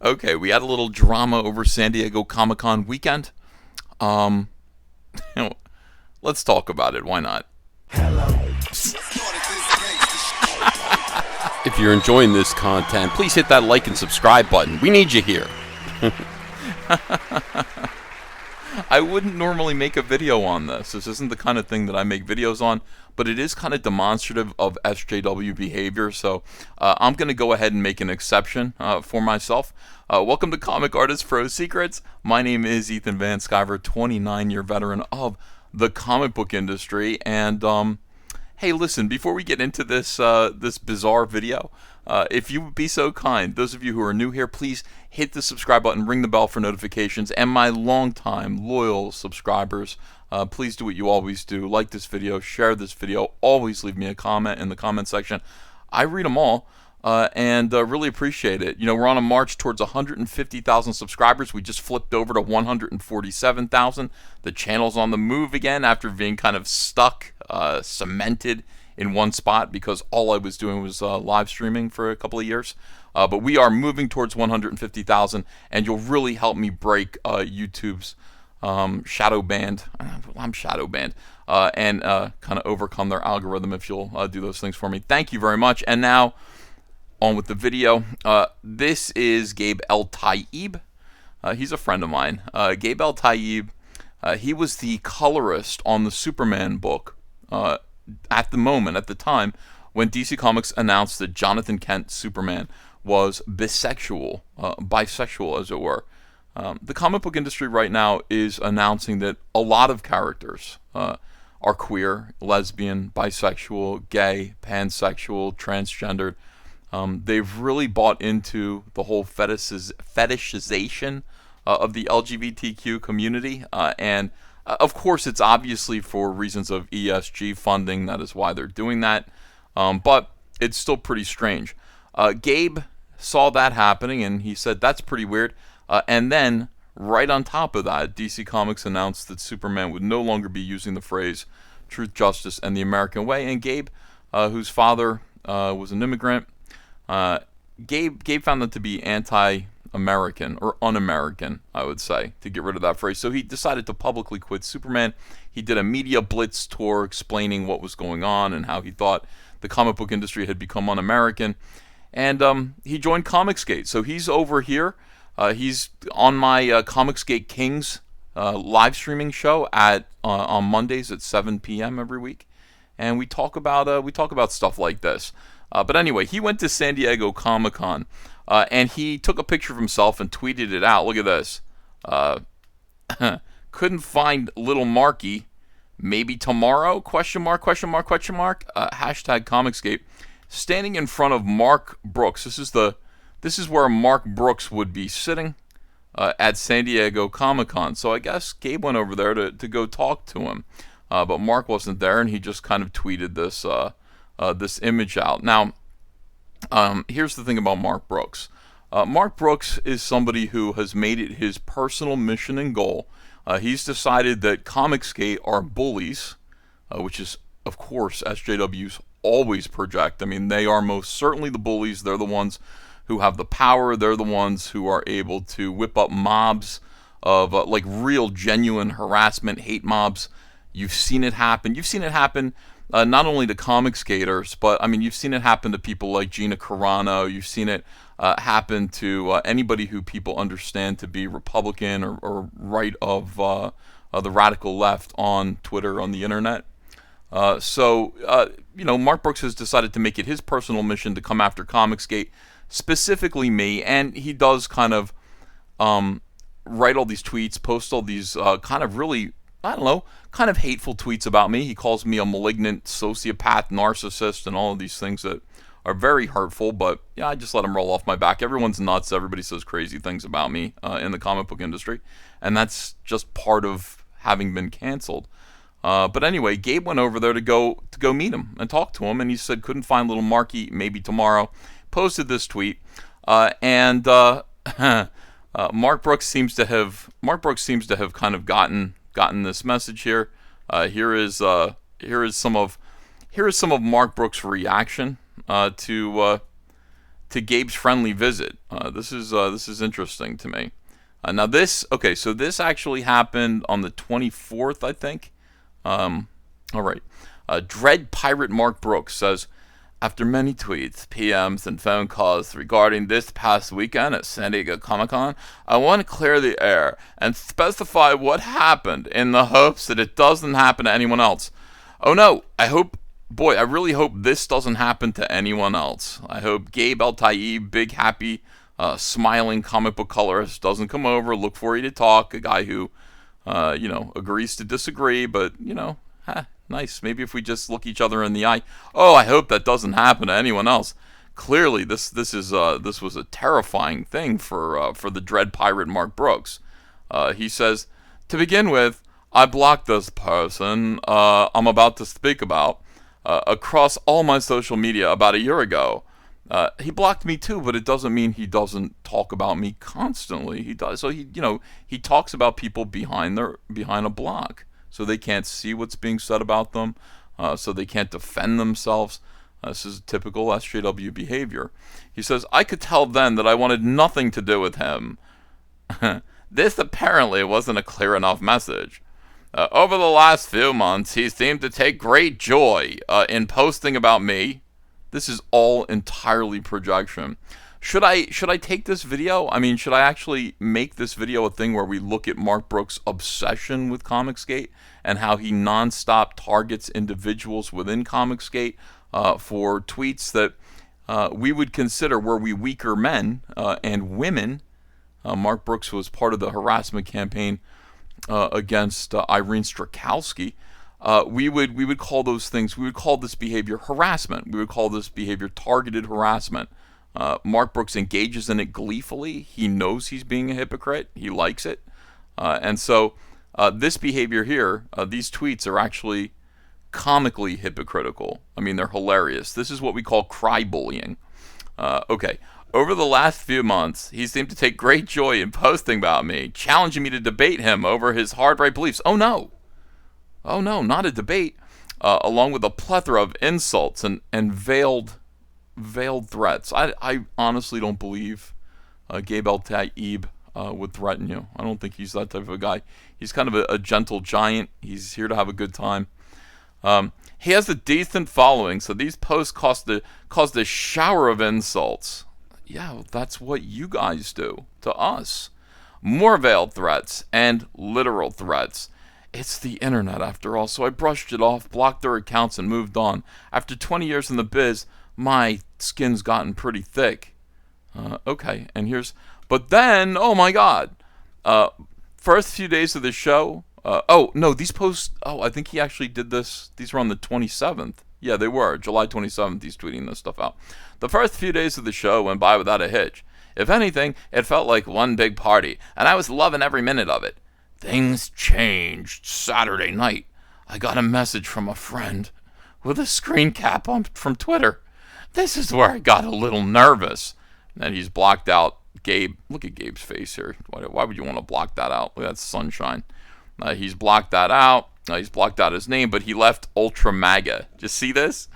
Okay, we had a little drama over San Diego Comic-Con weekend. Um, you know, let's talk about it. Why not? If you're enjoying this content, please hit that like and subscribe button. We need you here. I wouldn't normally make a video on this. This isn't the kind of thing that I make videos on, but it is kind of demonstrative of SJW behavior, so I'm going to go ahead and make an exception for myself. Welcome to Comic Artist Pro Secrets. My name is Ethan Van Sciver, 29-year veteran of the comic book industry, and hey, listen, before we get into this this bizarre video, if you would be so kind, those of you who are new here, please hit the subscribe button, ring the bell for notifications, and my longtime loyal subscribers, please do what you always do. Like this video, share this video, always leave me a comment in the comment section. I read them all, and really appreciate it. You know, we're on a march towards 150,000 subscribers. We just flipped over to 147,000. The channel's on the move again after being kind of stuck, cemented in one spot because all I was doing was live streaming for a couple of years. But we are moving towards 150,000, and you'll really help me break YouTube's shadow banned. I'm shadow banned, and kind of overcome their algorithm if you'll do those things for me. Thank you very much. And now on with the video. This is Gabe El Taib. He's a friend of mine. Gabe El Taib. He was the colorist on the Superman book at the time, when DC Comics announced that Jonathan Kent Superman was bisexual, bisexual as it were. The comic book industry right now is announcing that a lot of characters are queer, lesbian, bisexual, gay, pansexual, transgendered. They've really bought into the whole fetishization of the LGBTQ community, and of course it's obviously for reasons of ESG funding. That is why they're doing that, but it's still pretty strange. Gabe saw that happening and he said that's pretty weird, and then right on top of that, DC Comics announced that Superman would no longer be using the phrase truth, justice, and the American way. And Gabe, whose father was an immigrant, Gabe found that to be anti-American, or un-American, I would say, to get rid of that phrase. So he decided to publicly quit Superman. He did a media blitz tour explaining what was going on and how he thought the comic book industry had become un-American. And he joined Comicsgate. So he's over here. He's on my Comicsgate Kings live streaming show at on Mondays at 7 p.m. every week, and we talk about stuff like this. But anyway, he went to San Diego Comic-Con, and he took a picture of himself and tweeted it out. Look at this. Couldn't find little Marky. Maybe tomorrow? Question mark, question mark, question mark. Hashtag Comicsgate. Standing in front of Mark Brooks. This is where Mark Brooks would be sitting at San Diego Comic-Con. So I guess Gabe went over there to go talk to him. But Mark wasn't there, and he just kind of tweeted this this image out. Now, here's the thing about Mark Brooks. Mark Brooks is somebody who has made it his personal mission and goal. He's decided that Comicsgate are bullies, which is, of course, SJWs always project. I mean, they are most certainly the bullies. They're the ones who have the power. They're the ones who are able to whip up mobs of like real, genuine harassment, hate mobs. You've seen it happen. You've seen it happen not only to comic skaters, but I mean, you've seen it happen to people like Gina Carano. You've seen it happen to anybody who people understand to be Republican or right of the radical left on Twitter, on the internet. So Mark Brooks has decided to make it his personal mission to come after Comicsgate, specifically me, and he does kind of write all these tweets, post all these kind of really, I don't know, kind of hateful tweets about me. He calls me a malignant sociopath, narcissist, and all of these things that are very hurtful, but yeah, I just let him roll off my back. Everyone's nuts. Everybody says crazy things about me in the comic book industry, and that's just part of having been canceled. But anyway, Gabe went over there to go meet him and talk to him, and he said couldn't find little Marky, maybe tomorrow. Posted this tweet, and Mark Brooks seems to have kind of gotten this message here. Here is some of Mark Brooks' reaction to to Gabe's friendly visit. This is interesting to me. Now this, okay, so this actually happened on the 24th, I think. All right. Dread Pirate Mark Brooks says, after many tweets, PMs, and phone calls regarding this past weekend at San Diego Comic-Con, I want to clear the air and specify what happened in the hopes that it doesn't happen to anyone else. Oh no, I really hope this doesn't happen to anyone else. I hope Gabe El-Taib, big, happy, smiling comic book colorist, doesn't come over, look for you to talk, a guy who, agrees to disagree, but, nice. Maybe if we just look each other in the eye. Oh, I hope that doesn't happen to anyone else. Clearly, this was a terrifying thing for the Dread Pirate Mark Brooks. He says, to begin with, I blocked this person I'm about to speak about across all my social media about a year ago. He blocked me too, but it doesn't mean he doesn't talk about me constantly. He does. So he talks about people behind a block, so they can't see what's being said about them, so they can't defend themselves. This is typical SJW behavior. He says, I could tell then that I wanted nothing to do with him. This apparently wasn't a clear enough message. Over the last few months, he seemed to take great joy in posting about me. This is all entirely projection. Should I take this video? I mean, should I actually make this video a thing where we look at Mark Brooks' obsession with Comicsgate and how he nonstop targets individuals within Comicsgate for tweets that we would consider, were we weaker men and women? Mark Brooks was part of the harassment campaign against Irene Strakowski. We would call those things, we would call this behavior harassment. We would call this behavior targeted harassment. Mark Brooks engages in it gleefully. He knows he's being a hypocrite. He likes it. And so this behavior here, these tweets are actually comically hypocritical. I mean, they're hilarious. This is what we call cry bullying. Okay. Over the last few months, he seemed to take great joy in posting about me, challenging me to debate him over his hard-right beliefs. Oh no, not a debate. Along with a plethora of insults and veiled threats. I honestly don't believe Gabe El-Taib would threaten you. I don't think he's that type of a guy. He's kind of a gentle giant. He's here to have a good time. He has a decent following, so these posts caused a shower of insults. Yeah, that's what you guys do to us. More veiled threats and literal threats. It's the internet after all, so I brushed it off, blocked their accounts, and moved on. After 20 years in the biz, my skin's gotten pretty thick. Okay, and but then, oh my god. First few days of the show, these posts, I think he actually did this, these were on the 27th. Yeah, they were, July 27th, he's tweeting this stuff out. The first few days of the show went by without a hitch. If anything, it felt like one big party, and I was loving every minute of it. Things changed Saturday night. I got a message from a friend with a screen cap from Twitter. This is where I got a little nervous. And he's blocked out Gabe. Look at Gabe's face here. Why would you want to block that out? Look at that sunshine. He's blocked that out. He's blocked out his name, but he left Ultra MAGA. Did you see this?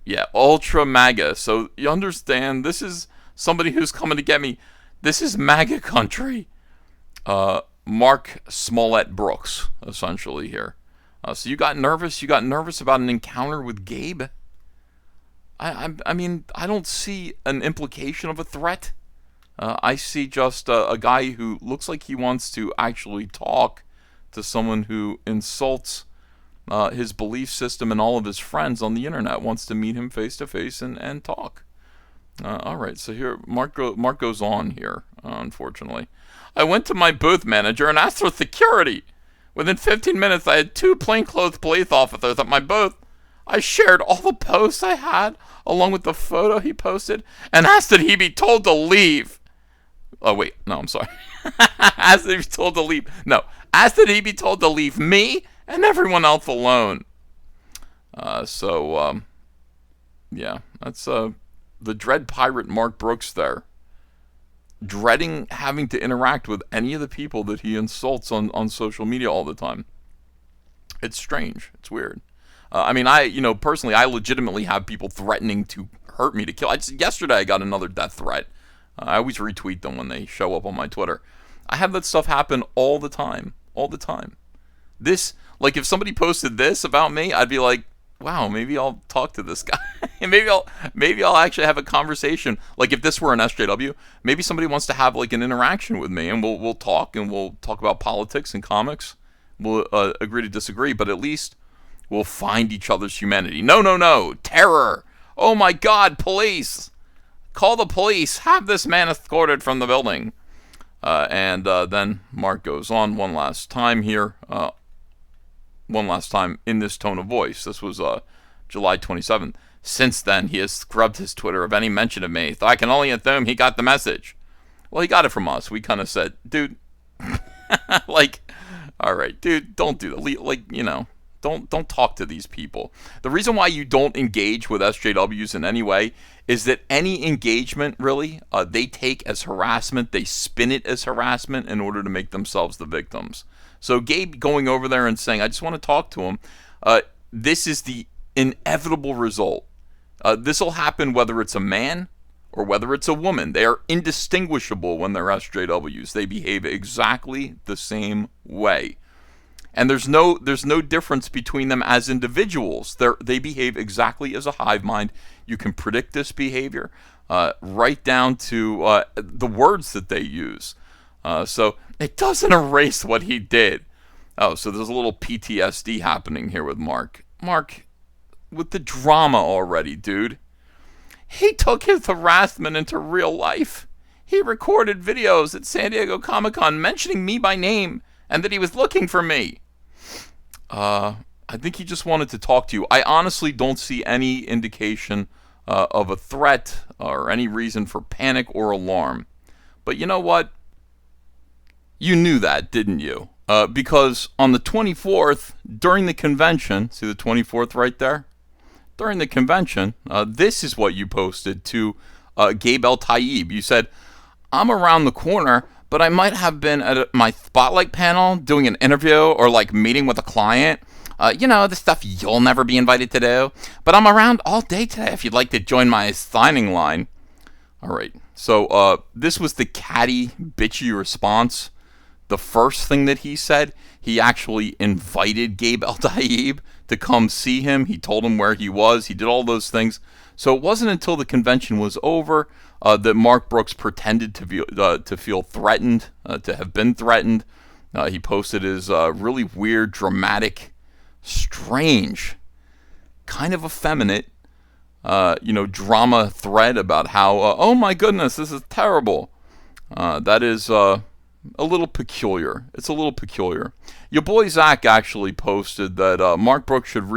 Yeah, Ultra MAGA. So you understand, this is somebody who's coming to get me. This is MAGA country. Mark Smollett Brooks, essentially here. So you got nervous? You got nervous about an encounter with Gabe? I mean, I don't see an implication of a threat. I see just a guy who looks like he wants to actually talk to someone who insults his belief system and all of his friends on the internet, wants to meet him face to face and talk. All right, so here Mark goes on here, unfortunately. I went to my booth manager and asked for security. Within 15 minutes, I had 2 plainclothes police officers at my booth. I shared all the posts I had, along with the photo he posted, and asked that he be told to leave. Oh, wait. No, I'm sorry. Asked that he be told to leave. No. Asked that he be told to leave me and everyone else alone. Yeah. That's the Dread Pirate Mark Brooks there. Dreading having to interact with any of the people that he insults on social media all the time. It's strange. It's weird. I mean, personally, I legitimately have people threatening to hurt me to kill. Yesterday I got another death threat. I always retweet them when they show up on my Twitter. I have that stuff happen all the time. All the time. This, like, if somebody posted this about me, I'd be like, wow, maybe I'll talk to this guy. And maybe I'll actually have a conversation. Like, if this were an SJW, maybe somebody wants to have like an interaction with me, and we'll talk, and we'll talk about politics and comics. We'll agree to disagree, but at least we'll find each other's humanity. No, terror. Oh my God, police! Call the police. Have this man escorted from the building. And then Mark goes on one last time here. One last time in this tone of voice. This was July 27th. Since then, he has scrubbed his Twitter of any mention of me. Though I can only assume he got the message. Well, he got it from us. We kind of said, dude, like, all right, dude, don't do that. Like, you know, don't talk to these people. The reason why you don't engage with SJWs in any way is that any engagement, really, they take as harassment. They spin it as harassment in order to make themselves the victims. So Gabe going over there and saying, I just want to talk to him, this is the inevitable result. This will happen whether it's a man or whether it's a woman. They are indistinguishable when they're SJWs. They behave exactly the same way. And there's no difference between them as individuals. They behave exactly as a hive mind. You can predict this behavior right down to the words that they use. So it doesn't erase what he did. Oh, so there's a little PTSD happening here with Mark. Mark, with the drama already, dude. He took his harassment into real life. He recorded videos at San Diego Comic-Con mentioning me by name and that he was looking for me. I think he just wanted to talk to you. I honestly don't see any indication of a threat or any reason for panic or alarm. But you know what? You knew that, didn't you? Because on the 24th, during the convention, see the 24th right there? During the convention, this is what you posted to Gabe El Taib. You said, I'm around the corner, but I might have been at my spotlight panel doing an interview or like meeting with a client. You know, the stuff you'll never be invited to do. But I'm around all day today if you'd like to join my signing line. All right. So this was the catty, bitchy response. The first thing that he said, he actually invited Gabe El Taib to come see him. He told him where he was. He did all those things. So it wasn't until the convention was over that Mark Brooks pretended to feel threatened, to have been threatened. He posted his really weird, dramatic, strange, kind of effeminate, drama thread about how, oh my goodness, this is terrible. That is a little peculiar. It's a little peculiar. Your boy Zach actually posted that Mark Brooks should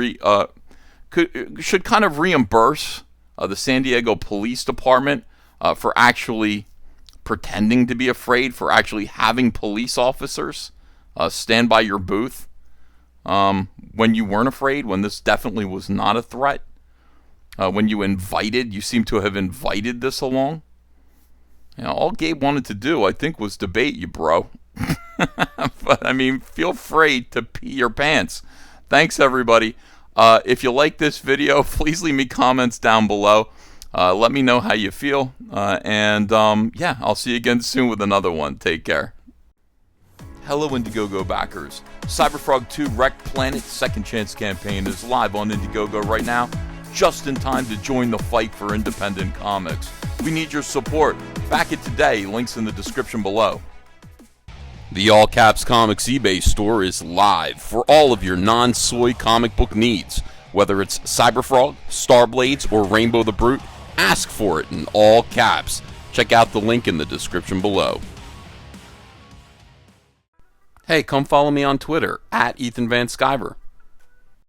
kind of reimburse the San Diego Police Department for actually pretending to be afraid, for actually having police officers stand by your booth when you weren't afraid, when this definitely was not a threat, when you seem to have invited this along. You know, all Gabe wanted to do, I think, was debate you, bro. But, I mean, feel free to pee your pants. Thanks, everybody. If you like this video, please leave me comments down below. Let me know how you feel. Yeah, I'll see you again soon with another one. Take care. Hello, Indiegogo backers. CyberFrog 2 Wrecked Planet Second Chance campaign is live on Indiegogo right now, just in time to join the fight for independent comics. We need your support. Back it today. Links in the description below. The All Caps Comics eBay store is live for all of your non-soy comic book needs. Whether it's CyberFrog, Starblades, or Rainbow the Brute, ask for it in all caps. Check out the link in the description below. Hey, come follow me on Twitter, @EthanVanSkyver.